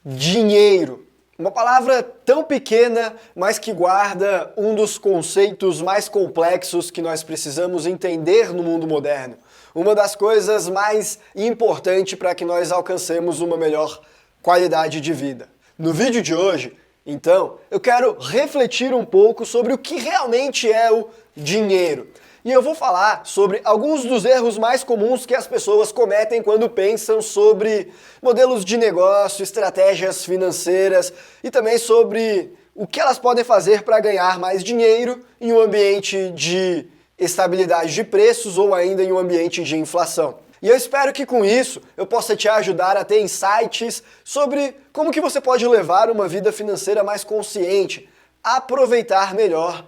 Dinheiro. Uma palavra tão pequena, mas que guarda um dos conceitos mais complexos que nós precisamos entender no mundo moderno. Uma das coisas mais importantes para que nós alcancemos uma melhor qualidade de vida. No vídeo de hoje, então, eu quero refletir um pouco sobre o que realmente é o dinheiro. E eu vou falar sobre alguns dos erros mais comuns que as pessoas cometem quando pensam sobre modelos de negócio, estratégias financeiras e também sobre o que elas podem fazer para ganhar mais dinheiro em um ambiente de estabilidade de preços ou ainda em um ambiente de inflação. E eu espero que com isso eu possa te ajudar a ter insights sobre como que você pode levar uma vida financeira mais consciente, aproveitar melhor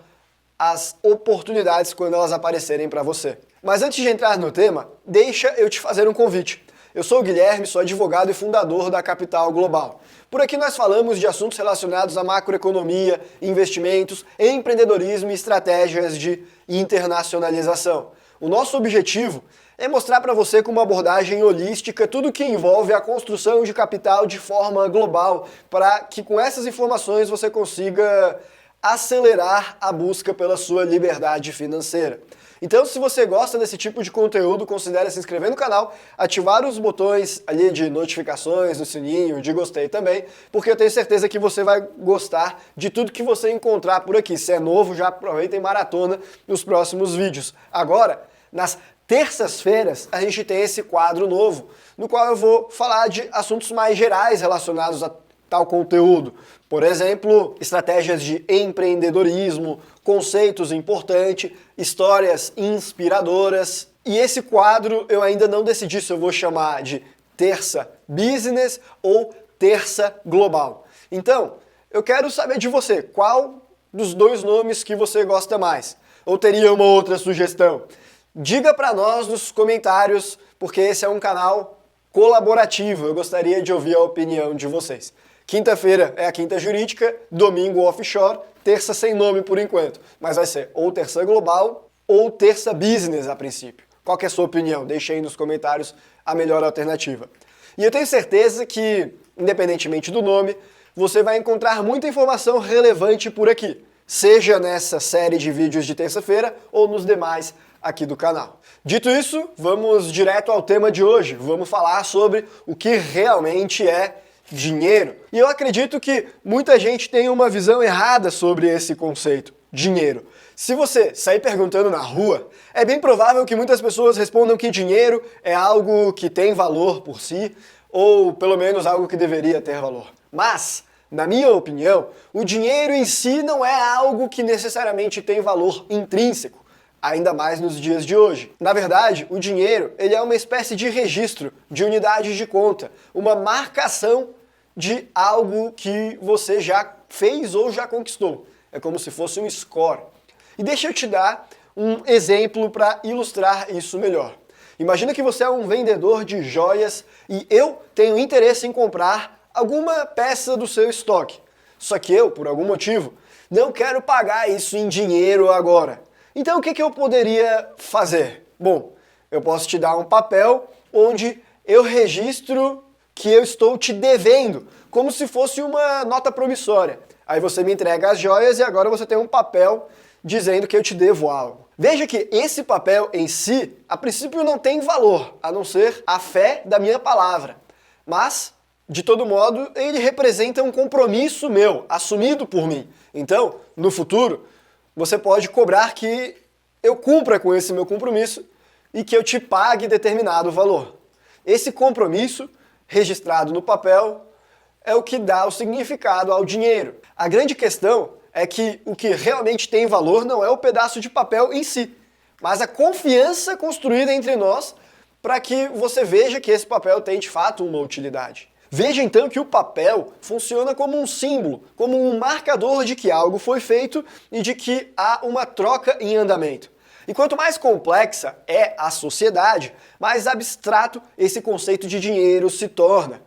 as oportunidades quando elas aparecerem para você. Mas antes de entrar no tema, deixa eu te fazer um convite. Eu sou o Guilherme, sou advogado e fundador da Capital Global. Por aqui nós falamos de assuntos relacionados à macroeconomia, investimentos, empreendedorismo e estratégias de internacionalização. O nosso objetivo é mostrar para você com uma abordagem holística tudo que envolve a construção de capital de forma global, para que com essas informações você consiga acelerar a busca pela sua liberdade financeira. Então, se você gosta desse tipo de conteúdo, considere se inscrever no canal, ativar os botões ali de notificações, do sininho, de gostei também, porque eu tenho certeza que você vai gostar de tudo que você encontrar por aqui. Se é novo, já aproveita e maratona nos próximos vídeos. Agora, nas terças-feiras, a gente tem esse quadro novo, no qual eu vou falar de assuntos mais gerais relacionados a tal conteúdo. Por exemplo, estratégias de empreendedorismo, conceitos importantes, histórias inspiradoras. E esse quadro eu ainda não decidi se eu vou chamar de Terça Business ou Terça Global. Então, eu quero saber de você, qual dos dois nomes que você gosta mais? Ou teria uma outra sugestão? Diga para nós nos comentários, porque esse é um canal colaborativo, eu gostaria de ouvir a opinião de vocês. Quinta-feira é a Quinta Jurídica, domingo offshore, terça sem nome por enquanto. Mas vai ser ou Terça Global ou Terça Business a princípio. Qual que é a sua opinião? Deixe aí nos comentários a melhor alternativa. E eu tenho certeza que, independentemente do nome, você vai encontrar muita informação relevante por aqui. Seja nessa série de vídeos de terça-feira ou nos demais aqui do canal. Dito isso, vamos direto ao tema de hoje. Vamos falar sobre o que realmente é dinheiro. E eu acredito que muita gente tem uma visão errada sobre esse conceito, dinheiro. Se você sair perguntando na rua, é bem provável que muitas pessoas respondam que dinheiro é algo que tem valor por si, ou pelo menos algo que deveria ter valor. Mas, na minha opinião, o dinheiro em si não é algo que necessariamente tem valor intrínseco, ainda mais nos dias de hoje. Na verdade, o dinheiro ele é uma espécie de registro, de unidade de conta, uma marcação de algo que você já fez ou já conquistou. É como se fosse um score. E deixa eu te dar um exemplo para ilustrar isso melhor. Imagina que você é um vendedor de joias e eu tenho interesse em comprar alguma peça do seu estoque. Só que eu, por algum motivo, não quero pagar isso em dinheiro agora. Então o que eu poderia fazer? Bom, eu posso te dar um papel onde eu registro que eu estou te devendo, como se fosse uma nota promissória. Aí você me entrega as joias e agora você tem um papel dizendo que eu te devo algo. Veja que esse papel em si, a princípio não tem valor, a não ser a fé da minha palavra. Mas, de todo modo, ele representa um compromisso meu, assumido por mim. Então, no futuro, você pode cobrar que eu cumpra com esse meu compromisso e que eu te pague determinado valor. Esse compromisso registrado no papel é o que dá o significado ao dinheiro. A grande questão é que o que realmente tem valor não é o pedaço de papel em si, mas a confiança construída entre nós para que você veja que esse papel tem de fato uma utilidade. Veja então que o papel funciona como um símbolo, como um marcador de que algo foi feito e de que há uma troca em andamento. E quanto mais complexa é a sociedade, mais abstrato esse conceito de dinheiro se torna.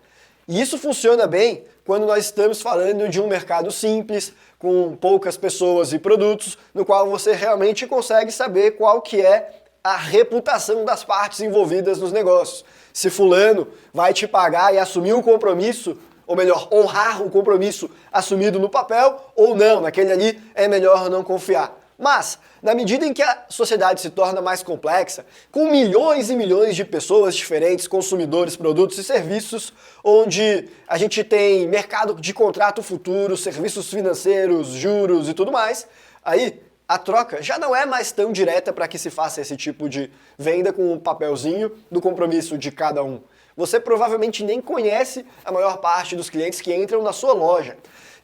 E isso funciona bem quando nós estamos falando de um mercado simples, com poucas pessoas e produtos, no qual você realmente consegue saber qual que é a reputação das partes envolvidas nos negócios. Se fulano vai te pagar e assumir um compromisso ou melhor, honrar o compromisso assumido no papel, ou não, naquele ali é melhor não confiar. Mas, na medida em que a sociedade se torna mais complexa, com milhões e milhões de pessoas diferentes, consumidores, produtos e serviços, onde a gente tem mercado de contrato futuro, serviços financeiros, juros e tudo mais, aí a troca já não é mais tão direta para que se faça esse tipo de venda com um papelzinho do compromisso de cada um. Você provavelmente nem conhece a maior parte dos clientes que entram na sua loja.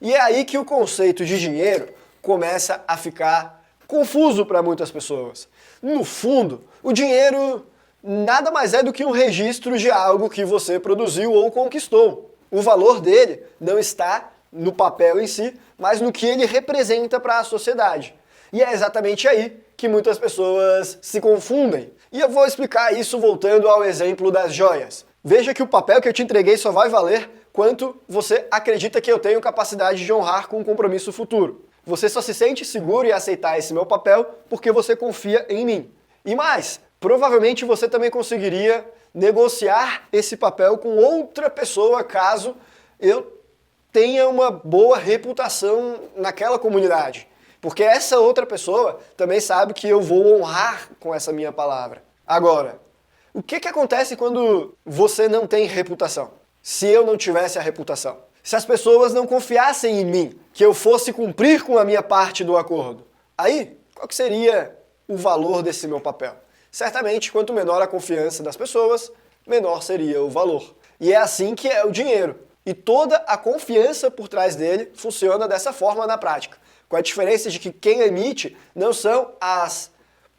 E é aí que o conceito de dinheiro começa a ficar confuso para muitas pessoas. No fundo, o dinheiro nada mais é do que um registro de algo que você produziu ou conquistou. O valor dele não está no papel em si, mas no que ele representa para a sociedade. E é exatamente aí que muitas pessoas se confundem. E eu vou explicar isso voltando ao exemplo das joias. Veja que o papel que eu te entreguei só vai valer quanto você acredita que eu tenho capacidade de honrar com um compromisso futuro. Você só se sente seguro em aceitar esse meu papel porque você confia em mim. E mais, provavelmente você também conseguiria negociar esse papel com outra pessoa caso eu tenha uma boa reputação naquela comunidade. Porque essa outra pessoa também sabe que eu vou honrar com essa minha palavra. Agora, o que acontece quando você não tem reputação? Se eu não tivesse a reputação? Se as pessoas não confiassem em mim, que eu fosse cumprir com a minha parte do acordo, aí, qual que seria o valor desse meu papel? Certamente, quanto menor a confiança das pessoas, menor seria o valor. E é assim que é o dinheiro. E toda a confiança por trás dele funciona dessa forma na prática. Com a diferença de que quem emite não são as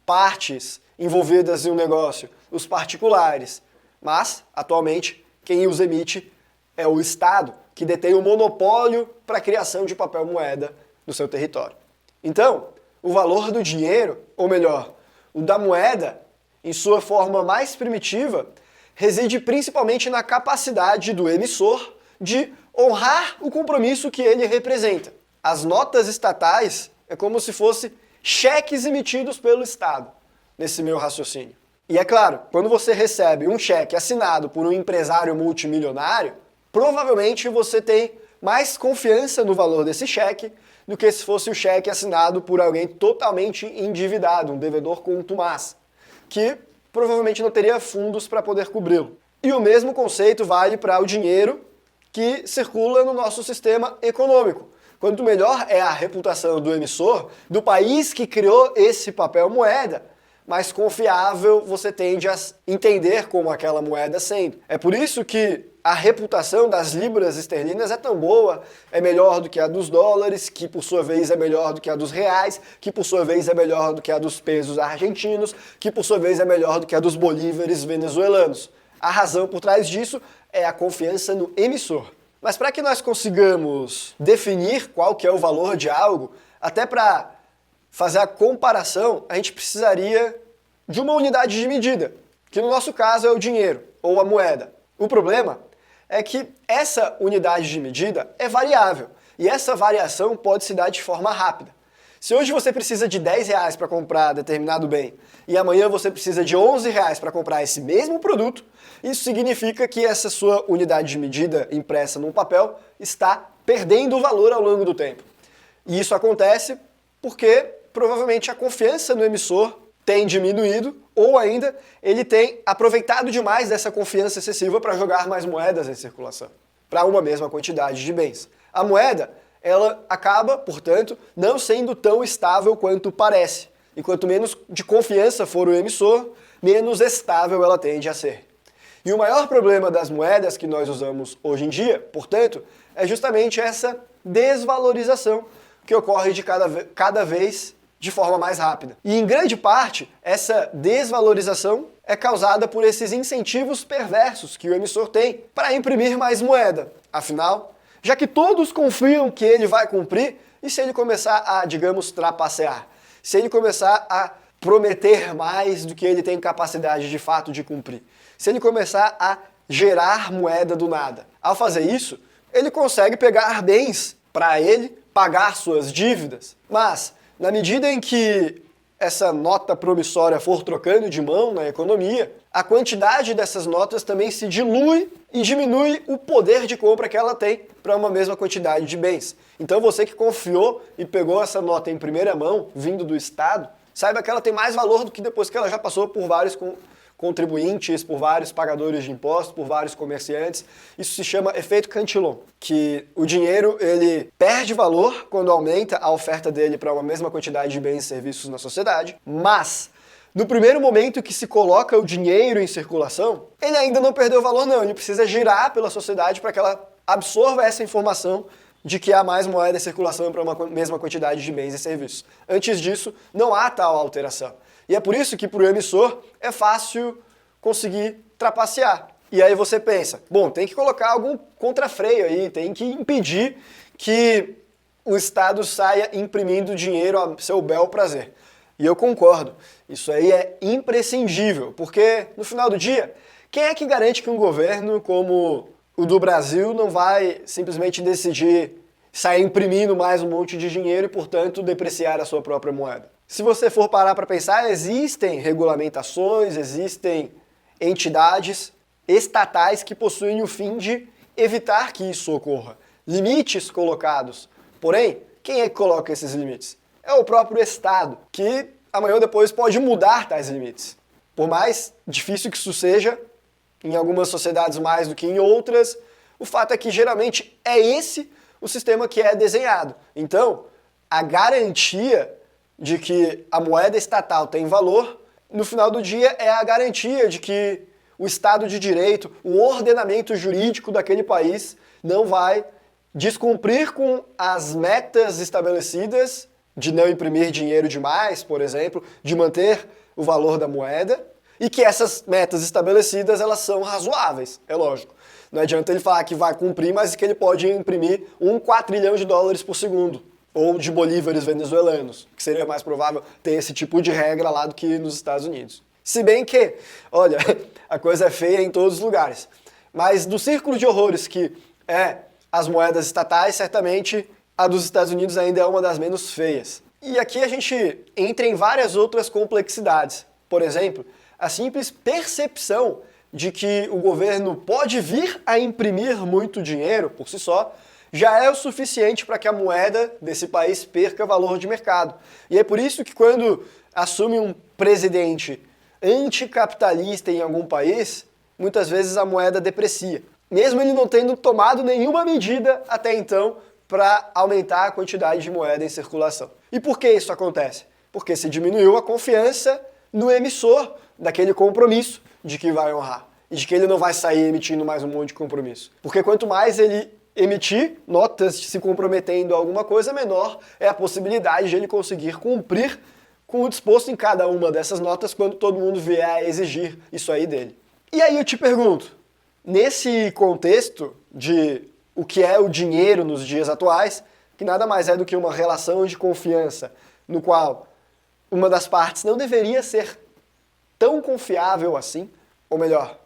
partes envolvidas em um negócio, os particulares, mas, atualmente, quem os emite é o Estado, que detém o monopólio para a criação de papel moeda no seu território. Então, o valor do dinheiro, ou melhor, o da moeda, em sua forma mais primitiva, reside principalmente na capacidade do emissor de honrar o compromisso que ele representa. As notas estatais é como se fossem cheques emitidos pelo Estado, nesse meu raciocínio. E é claro, quando você recebe um cheque assinado por um empresário multimilionário, provavelmente você tem mais confiança no valor desse cheque do que se fosse o cheque assinado por alguém totalmente endividado, um devedor contumaz, que provavelmente não teria fundos para poder cobri-lo. E o mesmo conceito vale para o dinheiro que circula no nosso sistema econômico. Quanto melhor é a reputação do emissor, do país que criou esse papel moeda, mais confiável você tende a entender como aquela moeda sendo. É por isso que a reputação das libras esterlinas é tão boa, é melhor do que a dos dólares, que por sua vez é melhor do que a dos reais, que por sua vez é melhor do que a dos pesos argentinos, que por sua vez é melhor do que a dos bolívares venezuelanos. A razão por trás disso é a confiança no emissor. Mas para que nós consigamos definir qual que é o valor de algo, até para fazer a comparação, a gente precisaria de uma unidade de medida, que no nosso caso é o dinheiro, ou a moeda. O problema é que essa unidade de medida é variável, e essa variação pode se dar de forma rápida. Se hoje você precisa de R$10 para comprar determinado bem, e amanhã você precisa de R$11 para comprar esse mesmo produto, isso significa que essa sua unidade de medida impressa num papel está perdendo valor ao longo do tempo. E isso acontece porque provavelmente a confiança no emissor tem diminuído, ou ainda ele tem aproveitado demais dessa confiança excessiva para jogar mais moedas em circulação, para uma mesma quantidade de bens. A moeda, ela acaba, portanto, não sendo tão estável quanto parece. E quanto menos de confiança for o emissor, menos estável ela tende a ser. E o maior problema das moedas que nós usamos hoje em dia, portanto, é justamente essa desvalorização que ocorre de cada vez de forma mais rápida. E em grande parte, essa desvalorização é causada por esses incentivos perversos que o emissor tem para imprimir mais moeda. Afinal, já que todos confiam que ele vai cumprir, e se ele começar a, digamos, trapacear? Se ele começar a prometer mais do que ele tem capacidade de fato de cumprir? Se ele começar a gerar moeda do nada? Ao fazer isso, ele consegue pegar bens para ele, pagar suas dívidas, mas na medida em que essa nota promissória for trocando de mão na economia, a quantidade dessas notas também se dilui e diminui o poder de compra que ela tem para uma mesma quantidade de bens. Então você que confiou e pegou essa nota em primeira mão, vindo do Estado, saiba que ela tem mais valor do que depois que ela já passou por vários contribuintes, por vários pagadores de impostos, por vários comerciantes. Isso se chama efeito Cantillon, que o dinheiro ele perde valor quando aumenta a oferta dele para uma mesma quantidade de bens e serviços na sociedade, mas no primeiro momento que se coloca o dinheiro em circulação, ele ainda não perdeu valor não, ele precisa girar pela sociedade para que ela absorva essa informação de que há mais moeda em circulação para uma mesma quantidade de bens e serviços. Antes disso, não há tal alteração. E é por isso que para o emissor é fácil conseguir trapacear. E aí você pensa, bom, tem que colocar algum contrafreio aí, tem que impedir que o Estado saia imprimindo dinheiro a seu bel prazer. E eu concordo, isso aí é imprescindível, porque no final do dia, quem é que garante que um governo como o do Brasil não vai simplesmente decidir sair imprimindo mais um monte de dinheiro e, portanto, depreciar a sua própria moeda? Se você for parar para pensar, existem regulamentações, existem entidades estatais que possuem o fim de evitar que isso ocorra. Limites colocados. Porém, quem é que coloca esses limites? É o próprio Estado, que amanhã ou depois pode mudar tais limites. Por mais difícil que isso seja, em algumas sociedades mais do que em outras, o fato é que geralmente é esse o sistema que é desenhado. Então, a garantia de que a moeda estatal tem valor, no final do dia é a garantia de que o Estado de Direito, o ordenamento jurídico daquele país não vai descumprir com as metas estabelecidas de não imprimir dinheiro demais, por exemplo, de manter o valor da moeda, e que essas metas estabelecidas elas são razoáveis, é lógico. Não adianta ele falar que vai cumprir, mas que ele pode imprimir 1 quatrilhão de dólares por segundo, ou de bolívares venezuelanos, que seria mais provável ter esse tipo de regra lá do que nos Estados Unidos. Se bem que, olha, a coisa é feia em todos os lugares, mas do círculo de horrores que é as moedas estatais, certamente a dos Estados Unidos ainda é uma das menos feias. E aqui a gente entra em várias outras complexidades. Por exemplo, a simples percepção de que o governo pode vir a imprimir muito dinheiro por si só já é o suficiente para que a moeda desse país perca valor de mercado. E é por isso que quando assume um presidente anticapitalista em algum país, muitas vezes a moeda deprecia. Mesmo ele não tendo tomado nenhuma medida até então para aumentar a quantidade de moeda em circulação. E por que isso acontece? Porque se diminuiu a confiança no emissor daquele compromisso de que vai honrar e de que ele não vai sair emitindo mais um monte de compromisso. Porque quanto mais ele emitir notas se comprometendo a alguma coisa, menor é a possibilidade de ele conseguir cumprir com o disposto em cada uma dessas notas quando todo mundo vier a exigir isso aí dele. E aí eu te pergunto, nesse contexto de o que é o dinheiro nos dias atuais, que nada mais é do que uma relação de confiança, no qual uma das partes não deveria ser tão confiável assim, ou melhor,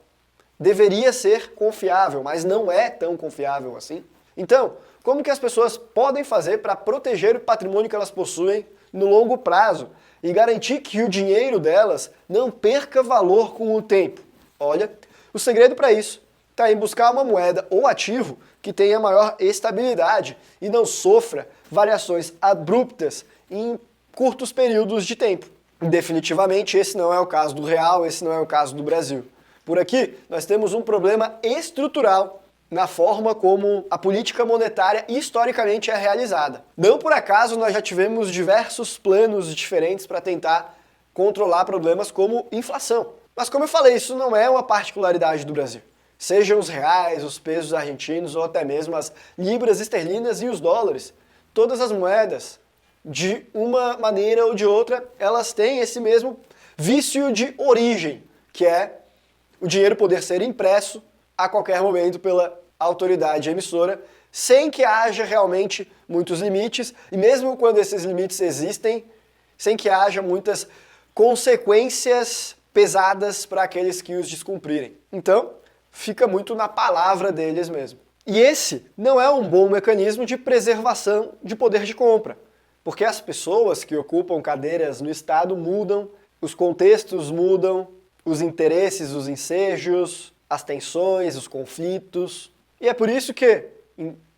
deveria ser confiável, mas não é tão confiável assim. Então, como que as pessoas podem fazer para proteger o patrimônio que elas possuem no longo prazo e garantir que o dinheiro delas não perca valor com o tempo? Olha, o segredo para isso está em buscar uma moeda ou ativo que tenha maior estabilidade e não sofra variações abruptas em curtos períodos de tempo. Definitivamente esse não é o caso do real, esse não é o caso do Brasil. Por aqui nós temos um problema estrutural na forma como a política monetária historicamente é realizada. Não por acaso nós já tivemos diversos planos diferentes para tentar controlar problemas como inflação. Mas como eu falei, isso não é uma particularidade do Brasil. Sejam os reais, os pesos argentinos ou até mesmo as libras esterlinas e os dólares. Todas as moedas, de uma maneira ou de outra, elas têm esse mesmo vício de origem, que é o dinheiro poder ser impresso a qualquer momento pela autoridade emissora, sem que haja realmente muitos limites, e mesmo quando esses limites existem, sem que haja muitas consequências pesadas para aqueles que os descumprirem. Então, fica muito na palavra deles mesmo. E esse não é um bom mecanismo de preservação de poder de compra. Porque as pessoas que ocupam cadeiras no Estado mudam, os contextos mudam, os interesses, os ensejos, as tensões, os conflitos. E é por isso que,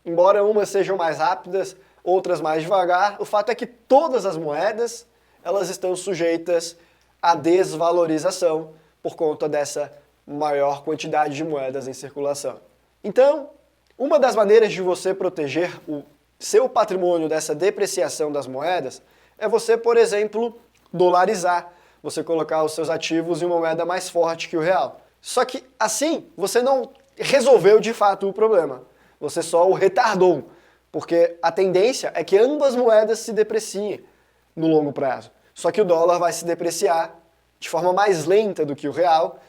embora umas sejam mais rápidas, outras mais devagar, o fato é que todas as moedas elas estão sujeitas à desvalorização por conta dessa maior quantidade de moedas em circulação. Então, uma das maneiras de você proteger o seu patrimônio dessa depreciação das moedas é você, por exemplo, dolarizar, você colocar os seus ativos em uma moeda mais forte que o real. Só que assim, você não resolveu de fato o problema, você só o retardou, porque a tendência é que ambas moedas se depreciem no longo prazo. Só que o dólar vai se depreciar de forma mais lenta do que o real,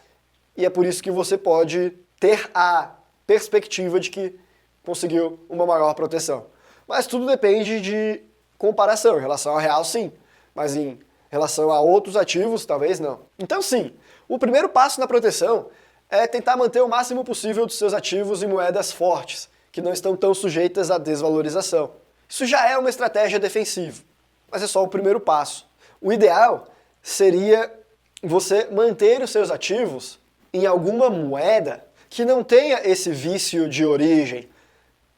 e é por isso que você pode ter a perspectiva de que conseguiu uma maior proteção. Mas tudo depende de comparação. Em relação ao real, sim. Mas em relação a outros ativos, talvez não. Então, sim, o primeiro passo na proteção é tentar manter o máximo possível dos seus ativos em moedas fortes, que não estão tão sujeitas à desvalorização. Isso já é uma estratégia defensiva, mas é só o primeiro passo. O ideal seria você manter os seus ativos em alguma moeda que não tenha esse vício de origem,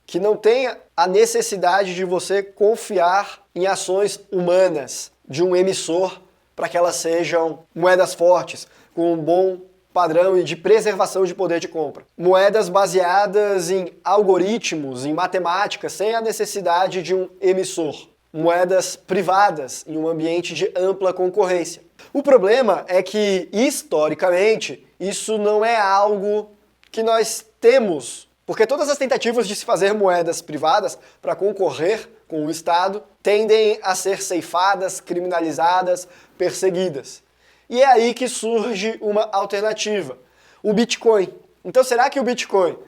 que não tenha a necessidade de você confiar em ações humanas de um emissor para que elas sejam moedas fortes, com um bom padrão e de preservação de poder de compra. Moedas baseadas em algoritmos, em matemática, sem a necessidade de um emissor. Moedas privadas em um ambiente de ampla concorrência. O problema é que, historicamente, isso não é algo que nós temos, porque todas as tentativas de se fazer moedas privadas para concorrer com o Estado tendem a ser ceifadas, criminalizadas, perseguidas. E é aí que surge uma alternativa, o Bitcoin. Então será que o Bitcoin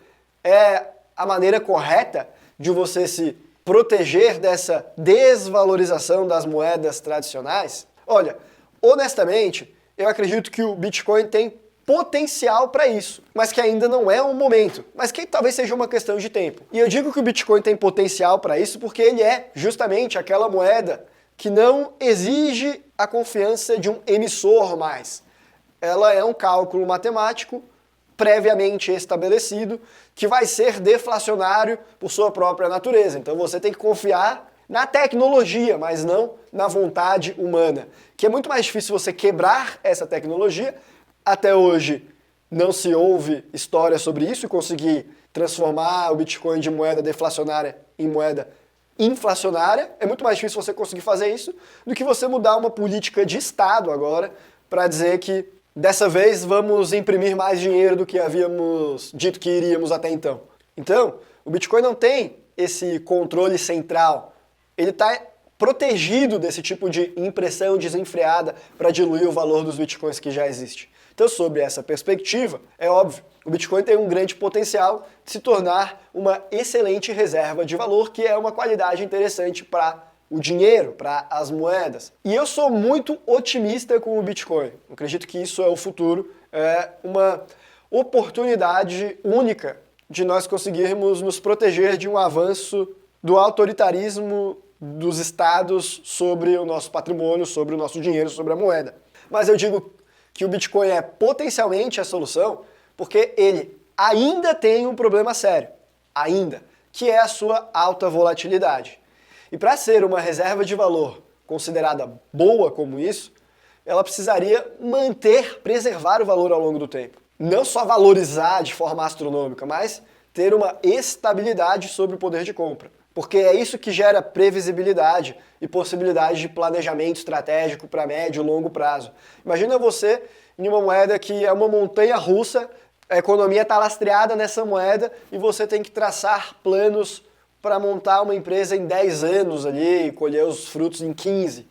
é a maneira correta de você se proteger dessa desvalorização das moedas tradicionais? Olha, honestamente, eu acredito que o Bitcoin tem potencial para isso, mas que ainda não é o momento, mas que talvez seja uma questão de tempo. E eu digo que o Bitcoin tem potencial para isso porque ele é justamente aquela moeda que não exige a confiança de um emissor mais. Ela é um cálculo matemático previamente estabelecido que vai ser deflacionário por sua própria natureza. Então você tem que confiar na tecnologia, mas não na vontade humana, que é muito mais difícil você quebrar essa tecnologia. Até hoje não se ouve história sobre isso e conseguir transformar o Bitcoin de moeda deflacionária em moeda inflacionária. É muito mais difícil você conseguir fazer isso do que você mudar uma política de Estado agora para dizer que dessa vez vamos imprimir mais dinheiro do que havíamos dito que iríamos até então. Então, o Bitcoin não tem esse controle central. Ele está protegido desse tipo de impressão desenfreada para diluir o valor dos Bitcoins que já existe. Então, sob essa perspectiva, é óbvio, o Bitcoin tem um grande potencial de se tornar uma excelente reserva de valor, que é uma qualidade interessante para o dinheiro, para as moedas. E eu sou muito otimista com o Bitcoin. Eu acredito que isso é o futuro, é uma oportunidade única de nós conseguirmos nos proteger de um avanço do autoritarismo dos estados sobre o nosso patrimônio, sobre o nosso dinheiro, sobre a moeda. Mas eu digo que o Bitcoin é potencialmente a solução porque ele ainda tem um problema sério, ainda, que é a sua alta volatilidade. E para ser uma reserva de valor considerada boa como isso, ela precisaria preservar o valor ao longo do tempo. Não só valorizar de forma astronômica, mas ter uma estabilidade sobre o poder de compra. Porque é isso que gera previsibilidade e possibilidade de planejamento estratégico para médio e longo prazo. Imagina você em uma moeda que é uma montanha russa, a economia está lastreada nessa moeda e você tem que traçar planos para montar uma empresa em 10 anos ali e colher os frutos em 15.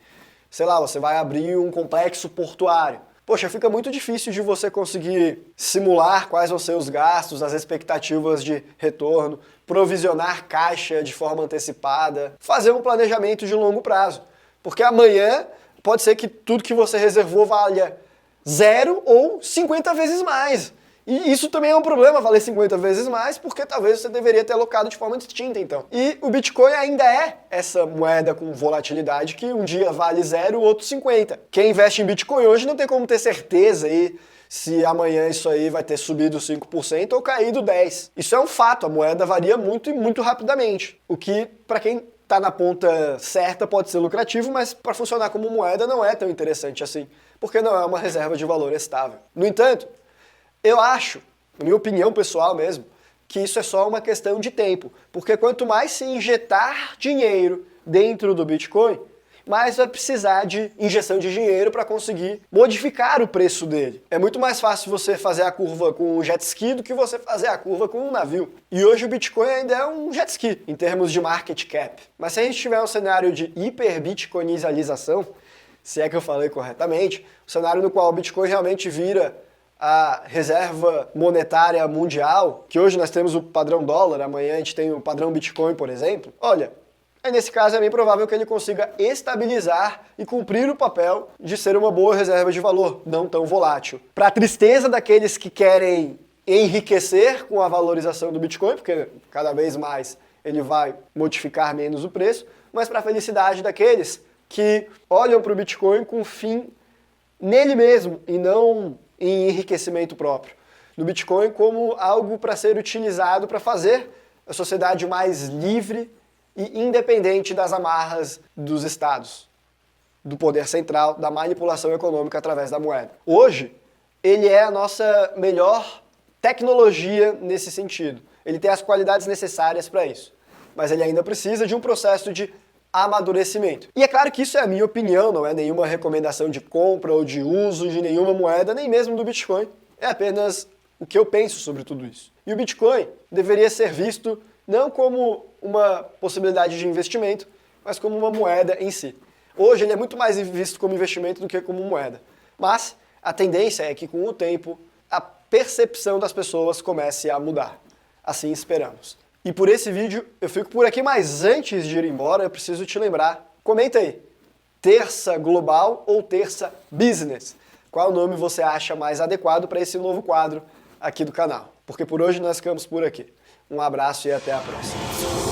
Sei lá, você vai abrir um complexo portuário. Poxa, fica muito difícil de você conseguir simular quais vão ser os gastos, as expectativas de retorno, provisionar caixa de forma antecipada, fazer um planejamento de longo prazo. Porque amanhã pode ser que tudo que você reservou valha 0 ou 50 vezes mais. E isso também é um problema, valer 50 vezes mais, porque talvez você deveria ter alocado de forma distinta, então. E o Bitcoin ainda é essa moeda com volatilidade que um dia vale 0, o outro 50. Quem investe em Bitcoin hoje não tem como ter certeza aí se amanhã isso aí vai ter subido 5% ou caído 10%. Isso é um fato, a moeda varia muito e muito rapidamente. O que, para quem está na ponta certa, pode ser lucrativo, mas para funcionar como moeda não é tão interessante assim, porque não é uma reserva de valor estável. No entanto, eu acho, na minha opinião pessoal mesmo, que isso é só uma questão de tempo, porque quanto mais se injetar dinheiro dentro do Bitcoin, mais vai precisar de injeção de dinheiro para conseguir modificar o preço dele. É muito mais fácil você fazer a curva com um jet ski do que você fazer a curva com um navio. E hoje o Bitcoin ainda é um jet ski, em termos de market cap. Mas se a gente tiver um cenário de hiper-bitcoinalização, se é que eu falei corretamente, um cenário no qual o Bitcoin realmente vira a reserva monetária mundial, que hoje nós temos o padrão dólar, amanhã a gente tem o padrão Bitcoin, por exemplo, olha, aí nesse caso é bem provável que ele consiga estabilizar e cumprir o papel de ser uma boa reserva de valor, não tão volátil. Para a tristeza daqueles que querem enriquecer com a valorização do Bitcoin, porque cada vez mais ele vai modificar menos o preço, mas para a felicidade daqueles que olham para o Bitcoin com fim nele mesmo e não em enriquecimento próprio. No Bitcoin como algo para ser utilizado para fazer a sociedade mais livre e independente das amarras dos estados, do poder central, da manipulação econômica através da moeda. Hoje, ele é a nossa melhor tecnologia nesse sentido. Ele tem as qualidades necessárias para isso, mas ele ainda precisa de um processo de amadurecimento. E é claro que isso é a minha opinião, não é nenhuma recomendação de compra ou de uso de nenhuma moeda, nem mesmo do Bitcoin. É apenas o que eu penso sobre tudo isso. E o Bitcoin deveria ser visto não como uma possibilidade de investimento, mas como uma moeda em si. Hoje ele é muito mais visto como investimento do que como moeda. Mas a tendência é que com o tempo a percepção das pessoas comece a mudar. Assim esperamos. E por esse vídeo eu fico por aqui, mas antes de ir embora eu preciso te lembrar, comenta aí, terça global ou terça business? Qual nome você acha mais adequado para esse novo quadro aqui do canal? Porque por hoje nós ficamos por aqui. Um abraço e até a próxima.